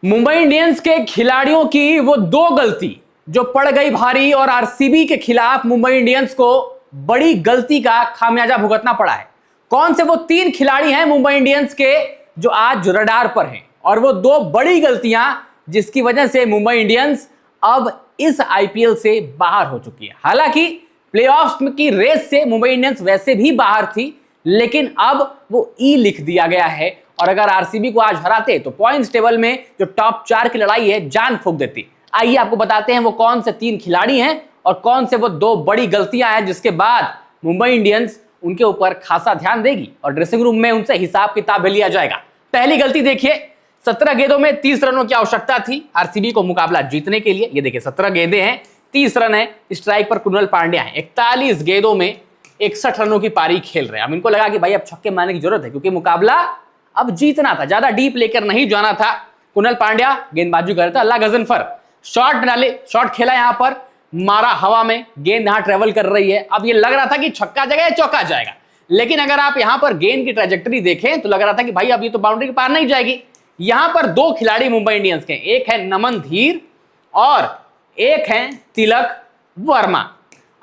Mumbai Indians के खिलाड़ियों की वो दो गलती जो पड़ गई भारी और आरसीबी के खिलाफ मुंबई इंडियंस को बड़ी गलती का खामियाजा भुगतना पड़ा है। कौन से वो तीन खिलाड़ी हैं मुंबई इंडियंस के जो आज रडार पर हैं और वो दो बड़ी गलतियां जिसकी वजह से मुंबई इंडियंस अब इस आईपीएल से बाहर हो चुकी है। हालांकि प्लेऑफ्स की रेस से मुंबई इंडियंस वैसे भी बाहर थी, लेकिन अब वो ई लिख दिया गया है और अगर आरसीबी को आज हराते तो पॉइंट्स टेबल में जो टॉप 4 की लड़ाई है जान फूंक देती। आइए आपको बताते हैं वो कौन से तीन खिलाड़ी हैं और कौन से वो दो बड़ी गलतियां हैं जिसके बाद मुंबई इंडियंस उनके ऊपर खासा ध्यान देगी और ड्रेसिंग रूम में उनसे हिसाब किताब भी लिया जाएगा। पहली गलती देखिए, 17 गेंदों में 30 रनों की आवश्यकता थी आरसीबी को मुकाबला जीतने के लिए। ये देखिए 17 गेंदें हैं, 30 रन है, स्ट्राइक पर कुणाल पांड्या है। 41 गेंदों में 61 रनों की पारी खेल रहे हैं। अब इनको लगा कि भाई अब छक्के मारने की जरूरत है क्योंकि मुकाबला अब जीतना था, ज्यादा डीप लेकर नहीं जाना था। कुणाल पांड्या गेंदबाजी कर रहा था, अल्लाह गजनफर शॉट डाले, शॉट खेला यहां पर, मारा हवा में, गेंद यहां ट्रेवल कर रही है। अब ये लग रहा था कि छक्का जाएगा या चौका जाएगा, लेकिन अगर आप यहां पर गेंद की ट्रैजेक्टरी देखें तो लग रहा था कि भाई अब ये तो बाउंड्री के पार नहीं जाएगी। यहां पर दो खिलाड़ी मुंबई इंडियंस के, एक है नमन धीर और एक है तिलक वर्मा।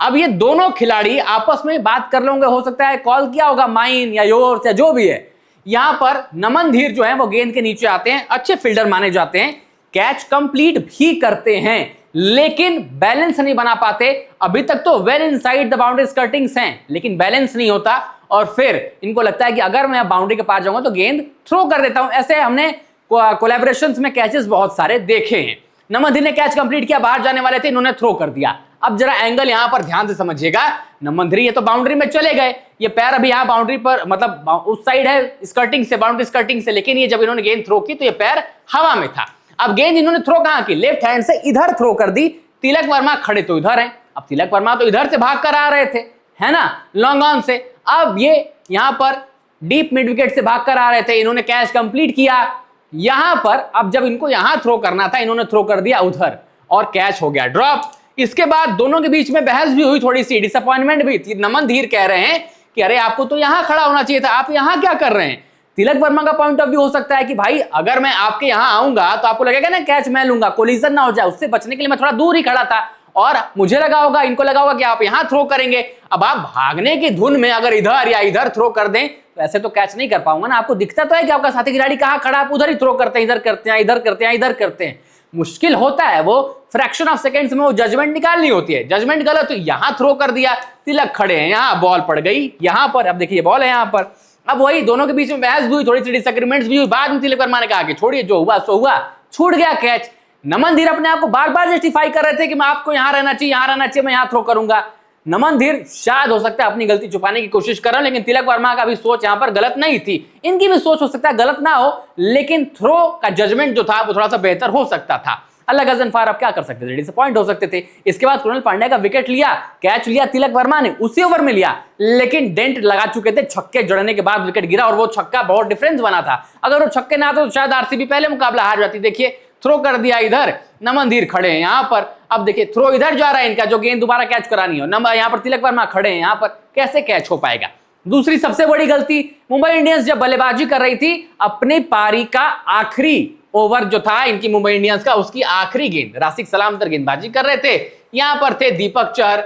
अब ये दोनों खिलाड़ी आपस में बात कर लोगे, हो सकता है कॉल किया होगा माइन या योर्स या जो भी है। यहां पर नमन धीर जो है वो गेंद के नीचे आते हैं, अच्छे फील्डर माने जाते हैं, कैच कंप्लीट भी करते हैं लेकिन बैलेंस नहीं बना पाते। अभी तक तो well inside the boundary skirtings हैं लेकिन बैलेंस नहीं होता और फिर इनको लगता है कि अगर मैं बाउंड्री के पार जाऊंगा तो गेंद थ्रो कर देता हूं। ऐसे हमने कोलैबोरेशंस में कैचेस बहुत सारे देखे हैं। नमन धीर ने कैच कंप्लीट किया, बाहर जाने वाले थे, इन्होंने थ्रो कर दिया। अब जरा एंगल यहां पर ध्यान से समझिएगा, नमन धीर ये तो बाउंड्री में चले गए, ये पैर अभी यहां बाउंड्री पर मतलब उस साइड है स्कर्टिंग से, बाउंड्री स्कर्टिंग से, लेकिन ये जब इन्होंने गेंद थ्रो की तो ये पैर हवा में था। अब गेंद इन्होंने थ्रो कहां की, लेफ्ट हैंड से इधर थ्रो कर दी। तिलक वर्मा खड़े तो इधर हैं, अब तिलक वर्मा तो इधर से भाग कर आ रहे थे, है ना, लॉन्ग ऑन से। अब ये यहां पर डीप मिड विकेट से भाग कर आ रहे थे, इन्होंने कैच कंप्लीट किया यहां पर। अब जब इनको यहां थ्रो करना था इन्होंने थ्रो कर दिया उधर और कैच हो गया ड्रॉप। इसके बाद दोनों के बीच में बहस भी हुई, थोड़ी सी डिसअपॉइंटमेंट भी थी। नमन धीर कह रहे हैं कि अरे आपको तो यहां खड़ा होना चाहिए था, आप यहां क्या कर रहे हैं। तिलक वर्मा का पॉइंट ऑफ व्यू हो सकता है कि भाई अगर मैं आपके यहां आऊंगा तो आपको लगेगा ना कैच मैं लूंगा, कोलिजन ना हो जाए, उससे बचने के लिए मैं थोड़ा दूर ही खड़ा था और मुझे लगा होगा, इनको लगा होगा कि आप यहां थ्रो करेंगे। अब आप भागने की धुन में अगर इधर या इधर थ्रो कर दें तो ऐसे तो कैच नहीं कर पाऊंगा ना। आपको दिखता तो है कि आपका साथी खिलाड़ी कहां खड़ा, आप उधर ही थ्रो करते हैं, इधर करते हैं, इधर करते हैं, इधर करते हैं। मुश्किल होता है, वो फ्रैक्शन ऑफ सेकंड्स में वो जजमेंट निकालनी होती है। जजमेंट गलत तो यहां थ्रो कर दिया, तिलक खड़े हैं, यहां बॉल पड़ गई यहां पर। अब देखिए बॉल है यहां पर। अब वही दोनों के बीच में बहस भी हुई, थोड़ी सी डिसएग्रीमेंट्स भी हुई। बाद में तिलक वर्मा ने कहा कि छोड़िए, जो हुआ सो हुआ, छूट गया कैच। नमन धीर अपने आप को बार बार जस्टिफाई कर रहे थे कि मैं आपको यहां रहना चाहिए, यहां रहना चाहिए, मैं यहां थ्रो करूंगा। नमन धीर शायद हो सकता है अपनी गलती छुपाने की कोशिश कर रहा हूं, लेकिन तिलक वर्मा का भी सोच यहां पर गलत नहीं थी। इनकी भी सोच हो सकता है गलत ना हो, लेकिन थ्रो का जजमेंट जो था वो थोड़ा सा बेहतर हो सकता था। अल्लाह गजनफर अब क्या कर सकते थे, डिसअपॉइंट हो सकते थे। इसके बाद कुणाल पांड्या का विकेट लिया, कैच लिया तिलक वर्मा ने, उसी ओवर में लिया, लेकिन डेंट लगा चुके थे, छक्के जड़ने के बाद विकेट गिरा और वो छक्का बहुत डिफरेंस बना था। अगर वो छक्के ना आते तो शायद आरसीबी पहले मुकाबला हार जाती। देखिए थ्रो कर दिया इधर, नमन धीर खड़े हैं यहां पर। अब देखिए थ्रो इधर जा रहा है इनका, जो गेंद दोबारा कैच करानी हो, नंबर यहां पर तिलक वर्मा खड़े हैं यहां पर, कैसे कैच हो पाएगा। दूसरी सबसे बड़ी गलती, मुंबई इंडियंस जब बल्लेबाजी कर रही थी, अपनी पारी का आखिरी ओवर जो था इनकी मुंबई इंडियंस का, उसकी आखिरी गेंद राशिद सलामत गेंदबाजी कर रहे थे। यहां पर थे दीपक चहर।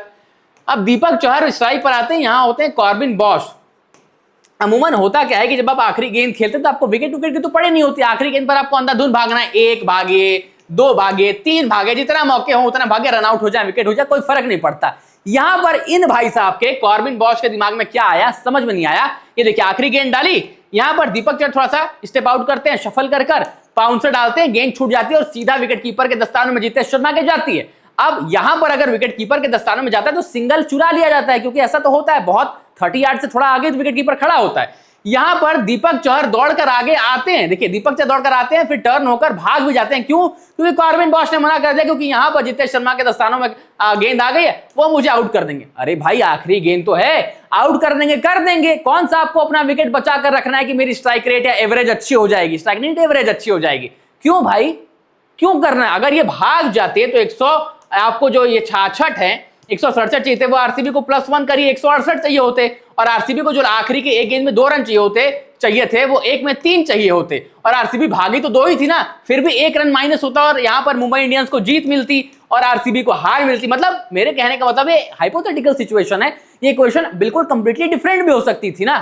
अब दीपक चहर स्ट्राइक पर आते हैं, यहां होते हैं कॉर्बिन बॉश। अमूमन होता क्या है कि जब आप आखिरी गेंद खेलते हैं तो आपको विकेट विकेट की तो पड़े नहीं होती, आखिरी गेंद पर आपको अंधाधुंध भागना है। 1 भागे, 2 भागे, 3 भागे, जितना मौके हो उतना भागे, रन आउट हो जाए, विकेट हो जाए, कोई फर्क नहीं पड़ता। यहां पर इन भाई साहब के कॉर्बिन बॉश के दिमाग में क्या आया समझ में नहीं आया। ये देखिए आखिरी गेंद डाली, यहां पर दीपक चहर थोड़ा सा स्टेप आउट करते हैं, शफल कर कर बाउंसर डालते हैं, गेंद छूट जाती है और सीधा विकेट कीपर के दस्तानों में जीतेश शर्मा के जाती है। अब यहां पर अगर विकेट कीपर के दस्तानों में जाता है तो सिंगल चुरा लिया जाता है, क्योंकि ऐसा तो होता है, बहुत 30 यार्ड से थोड़ा आगे विकेट कीपर खड़ा होता है। यहां पर दीपक चहर दौड़कर आगे आते हैं, देखिए दीपक चहर दौड़कर आते हैं, फिर टर्न होकर भाग भी जाते हैं। क्यों? क्योंकि कॉर्बिन बॉश ने मना कर दिया, क्योंकि यहां पर जितेश शर्मा के दस्तानों में गेंद आ गई है, वो मुझे आउट कर देंगे। अरे भाई आखिरी गेंद तो है, आउट कर देंगे, कर देंगे। कौन सा आपको अपना विकेट बचा कर रखना है कि मेरी स्ट्राइक रेट या एवरेज अच्छी हो जाएगी, स्ट्राइक रेट एवरेज अच्छी हो जाएगी। क्यों भाई, क्यों करना है? अगर ये भाग जाते तो 100 आपको जो ये 66 है 167 चाहिए थे, वो आरसीबी को +1 करिए 168 चाहिए होते, और आरसीबी को जो आखिरी के एक गेंद में 2 रन चाहिए होते चाहिए थे वो 1 में 3 चाहिए होते, और आरसीबी भागी तो 2 ही थी ना, फिर भी 1 रन माइनस होता और यहां पर मुंबई इंडियंस को जीत मिलती और आरसीबी को हार मिलती। मतलब मेरे कहने का मतलब ये हाइपोथेटिकल सिचुएशन है, ये क्वेश्चन बिल्कुल कंप्लीटली डिफरेंट भी हो सकती थी ना।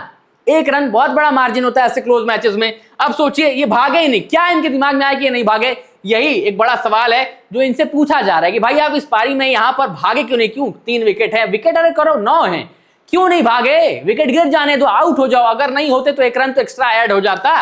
1 रन बहुत बड़ा मार्जिन होता है ऐसे क्लोज मैचेस में। अब सोचिए ये भागे ही नहीं, क्या इनके दिमाग में आया कि ये नहीं भागे? यही एक बड़ा सवाल है जो इनसे पूछा जा रहा है कि भाई आप इस पारी में यहां पर भागे क्यों नहीं? क्यों 3 विकेट है, विकेट अरे करो 9 है, क्यों नहीं भागे? विकेट गिर जाने दो, आउट हो जाओ, अगर नहीं होते तो 1 रन तो एक्स्ट्रा ऐड हो जाता।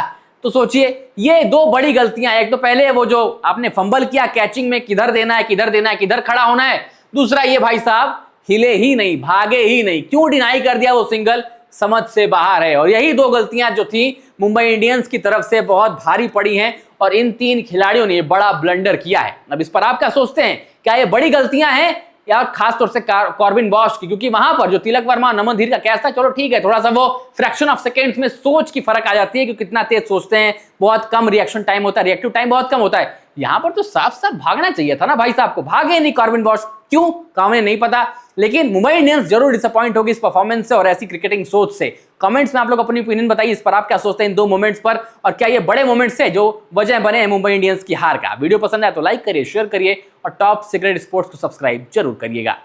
तो सोचिए ये 2 बड़ी गलतियां, एक तो पहले वो जो आपने फंबल किया कैचिंग में, किधर देना है किधर देना है किधर खड़ा होना है, दूसरा ये भाई साहब हिले ही नहीं, भागे ही नहीं, क्यों डिनाई कर दिया वो सिंगल, समझ से बाहर है। और यही 2 गलतियां जो थी मुंबई इंडियंस की तरफ से बहुत भारी पड़ी हैं और इन 3 खिलाड़ियों ने बड़ा ब्लंडर किया है। अब इस पर आप क्या सोचते हैं, क्या ये बड़ी गलतियां हैं या खासतौर से कॉर्बिन बॉश की? क्योंकि वहां पर जो तिलक वर्मा नमन धीर का कैच था, चलो ठीक है, थोड़ा सा वो फ्रैक्शन ऑफ सेकेंड्स में सोच की फर्क आ जाती है कि कितना तेज सोचते हैं, बहुत कम रिएक्शन टाइम होता है, रिएक्टिव टाइम बहुत कम होता है। यहां पर तो साफ साफ भागना चाहिए था ना भाई साहब को, भागे नहीं कॉर्बिन बॉश, क्यों हमें नहीं पता। लेकिन मुंबई इंडियंस जरूर डिसअपॉइंट होगी इस परफॉर्मेंस से और ऐसी क्रिकेटिंग सोच से। कमेंट्स में आप लोग अपनी ओपिनियन बताइए इस पर, आप क्या सोचते हैं इन 2 मोमेंट्स पर, और क्या ये बड़े मोमेंट्स है जो वजह बने हैं मुंबई इंडियंस की हार का? वीडियो पसंद आया तो लाइक करिए, शेयर करिए और टॉप सीक्रेट स्पोर्ट्स को सब्सक्राइब जरूर करिएगा।